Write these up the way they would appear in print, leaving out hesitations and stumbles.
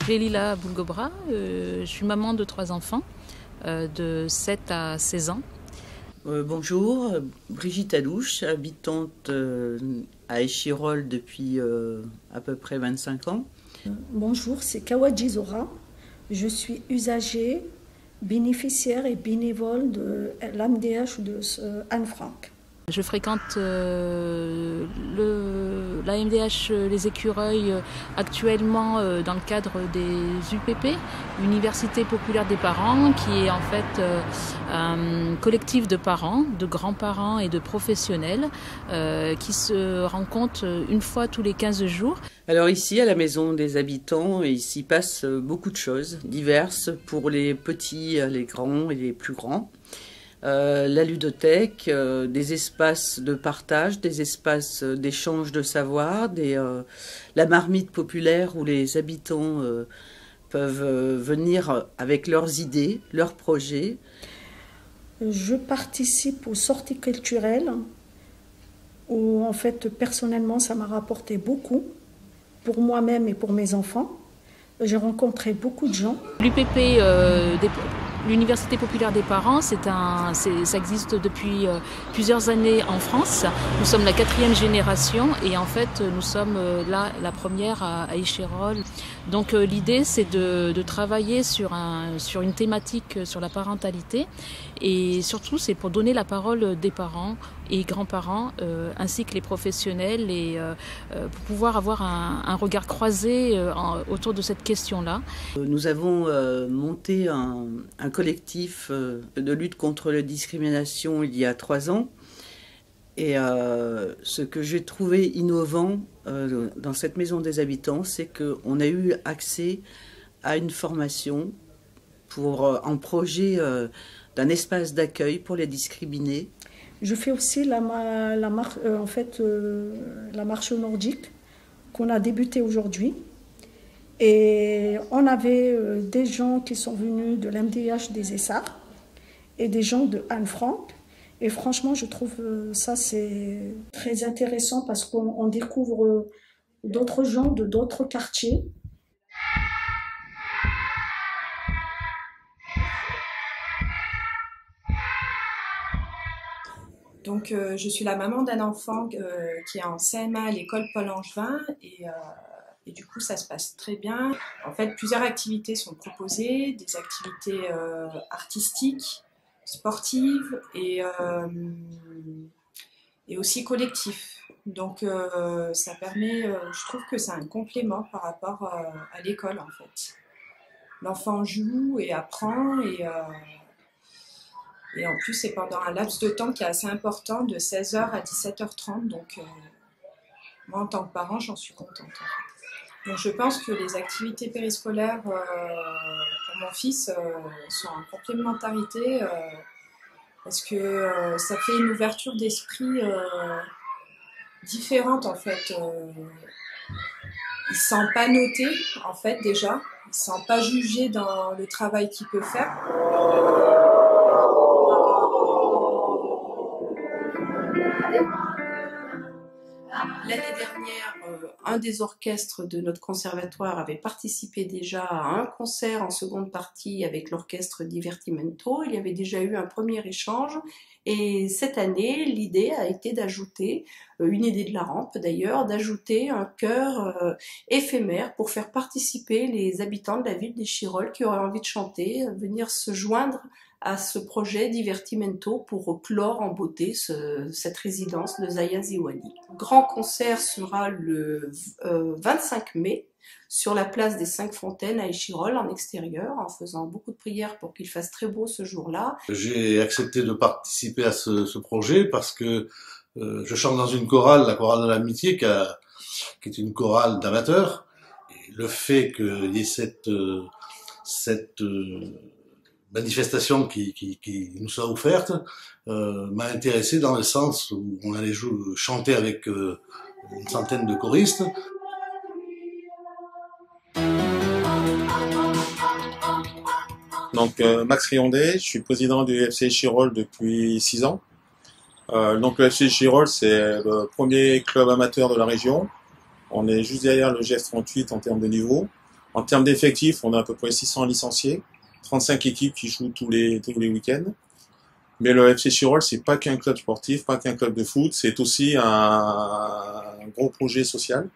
m'appelle Lila Boulgobra, je suis maman de 3 enfants, de 7 à 16 ans. Bonjour, Brigitte Alouche, habitante à Échirolles depuis à peu près 25 ans. Bonjour, c'est Kawadji Zora. Je suis usagère, bénéficiaire et bénévole de l'AMDH de Anne Frank. Je fréquente l'AMDH Les Écureuils actuellement dans le cadre des UPP, Université Populaire des Parents, qui est en fait un collectif de parents, de grands-parents et de professionnels qui se rencontrent une fois tous les 15 jours. Alors ici, à la Maison des Habitants, il s'y passe beaucoup de choses diverses pour les petits, les grands et les plus grands. La ludothèque, des espaces de partage, des espaces d'échange de savoir, la marmite populaire où les habitants peuvent venir avec leurs idées, leurs projets. Je participe aux sorties culturelles où en fait personnellement ça m'a rapporté beaucoup pour moi-même et pour mes enfants. J'ai rencontré beaucoup de gens. L'UPP l'Université Populaire des Parents, ça existe depuis plusieurs années en France. Nous sommes la 4e génération et en fait nous sommes là la première à Échirolles. Donc l'idée c'est de travailler sur une thématique sur la parentalité et surtout c'est pour donner la parole des parents et grands-parents ainsi que les professionnels et pour pouvoir avoir un regard croisé autour de cette question-là. Nous avons monté un collectif de lutte contre la discrimination il y a 3 ans. Et ce que j'ai trouvé innovant dans cette Maison des Habitants, c'est qu'on a eu accès à une formation en projet d'un espace d'accueil pour les discriminés. Je fais aussi la marche nordique qu'on a débutée aujourd'hui. Et on avait des gens qui sont venus de l'MDH des Essarts et des gens de Anne Frank. Et franchement, je trouve ça c'est très intéressant parce qu'on découvre d'autres gens de d'autres quartiers. Donc, je suis la maman d'un enfant qui est en CM1 à l'école Paul Angevin et du coup, ça se passe très bien. En fait, plusieurs activités sont proposées, des activités artistiques, sportives et aussi collectives. Donc, ça permet, je trouve que c'est un complément par rapport à l'école, en fait. L'enfant joue et apprend et en plus, c'est pendant un laps de temps qui est assez important, de 16h à 17h30. Donc, moi, en tant que parent, j'en suis contente. En fait. Donc, je pense que les activités périscolaires pour mon fils sont en complémentarité parce que ça fait une ouverture d'esprit différente, en fait. Il ne se sent pas noté, en fait, déjà. Il ne se sent pas jugé dans le travail qu'il peut faire. L'année dernière, un des orchestres de notre conservatoire avait participé déjà à un concert en seconde partie avec l'orchestre Divertimento. Il y avait déjà eu un premier échange et cette année, l'idée a été d'ajouter, une idée de la rampe d'ailleurs, d'ajouter un chœur éphémère pour faire participer les habitants de la ville d'Échirolles qui auraient envie de chanter, venir se joindre à ce projet Divertimento pour clore en beauté cette résidence de Zaya Ziwani. Le grand concert sera le 25 mai sur la place des 5 Fontaines à Échirolles en extérieur en faisant beaucoup de prières pour qu'il fasse très beau ce jour-là. J'ai accepté de participer à ce projet parce que je chante dans une chorale, la chorale de l'amitié qui est une chorale d'amateurs. Et le fait qu'il y ait cette manifestation qui nous soit offerte m'a intéressé dans le sens où on allait chanter avec une centaine de choristes. Donc Max Riondé, je suis président du FC Échirolles depuis 6 ans. Donc le FC Échirolles, c'est le premier club amateur de la région. On est juste derrière le GS 38 en termes de niveau. En termes d'effectifs, on a à peu près 600 licenciés, 35 équipes qui jouent tous les week-ends. Mais le FC Chirol, c'est pas qu'un club sportif, pas qu'un club de foot, c'est aussi un gros projet social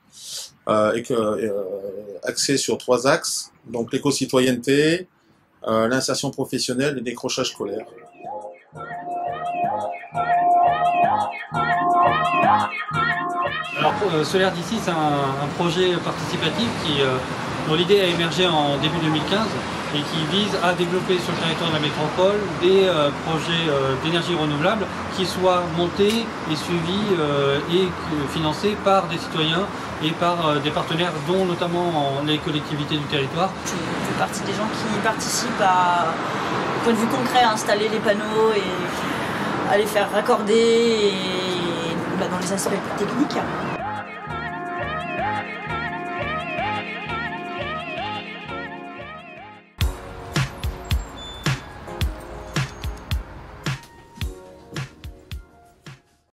axé sur 3 axes, donc l'éco-citoyenneté, l'insertion professionnelle et le décrochage scolaire. Alors Solaire d'ici, c'est un projet participatif dont l'idée a émergé en début 2015 et qui vise à développer sur le territoire de la métropole des projets d'énergie renouvelable qui soient montés et suivis et financés par des citoyens et par des partenaires, dont notamment les collectivités du territoire. Je fais partie des gens qui participent au point de vue concret, à installer les panneaux et à les faire raccorder et dans les aspects techniques.